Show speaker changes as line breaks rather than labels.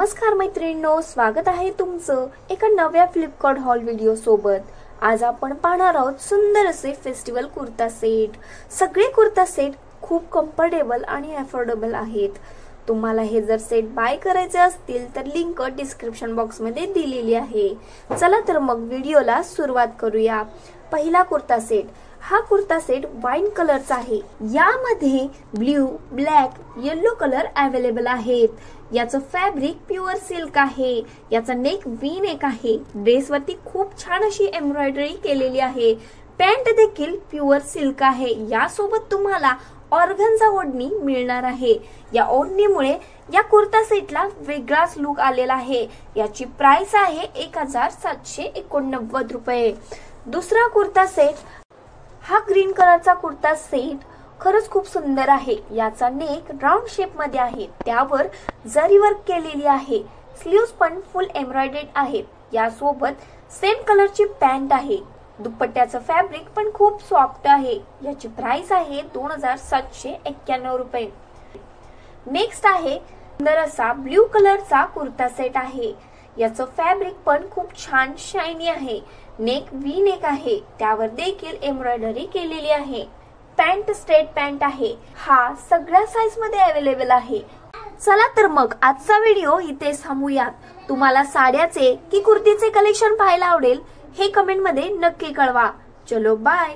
नमस्कार मैत्रिणींनो, स्वागत आहे तुमचं एका नव्या फ्लिपकार्ट हॉल व्हिडिओ सोबत। आज आपण पाहणार आहोत सुंदर असे फेस्टिवल कुर्ता सेट। सगळे कुर्ता सेट खूप कम्फर्टेबल आणि अफोर्डेबल आहेत। तुम्हाला हे जर सेट बाय करायचे असतील तर लिंक डिस्क्रिप्शन बॉक्स मध्ये दिलेली आहे। चला तर मग व्हिडिओला सुरुवात करूया। पहिला कुर्ता सेट, हा कुर्ता सेट वाईन कलरचा आहे। यामध्ये blue, black, yellow colour available आहेत। याचं फॅब्रिक प्युअर सिल्क आहे। याचा नेक व्ही नेक आहे। ड्रेस वरती खूप छान अशी एम्ब्रॉयडरी केलेली आहे। पॅन्ट देखील प्युअर सिल्क आहे। यासोबत तुम्हाला ऑर्गन्झा ओढणी मिळणार आहे। या ओढणीमुळे या कुर्ता सेटला वेगळाच लुक आलेला आहे। याची प्राइस आहे 1789 रुपये। दुसरा कुर्ता सेट, हा ग्रीन कलरचा कुर्ता सेट खरंच खूप सुंदर आहे। याचा नेक राउंड शेप मध्ये आहे। त्यावर जरी वर्क केलेली आहे। स्लीव्स पण फुल एम्ब्रॉयडर्ड आहेत। यासोबत सेम कलरची पॅन्ट आहे। दुपट्ट्याचं फॅब्रिक पण खूप सॉफ्ट आहे। याची प्राइस आहे 2791 रुपये। नेक्स्ट आहे सुंदर असा ब्ल्यू कलरचा कुर्ता सेट आहे। याचं फॅब्रिक पण खूप छान शायनी आहे। नेक व्ही नेक आहे। त्यावर देखील एम्ब्रॉयडरी केलेली आहे। पॅन्ट स्ट्रेट पॅन्ट आहे। हा सगळ्या साइज मध्ये अवेलेबल आहे। चला तर मग आजचा व्हिडिओ इथे थांबूयात। तुम्हाला साड्याचे की कुर्तीचे कलेक्शन पाहायला आवडेल हे कमेंट मध्ये नक्की कळवा। चलो बाय।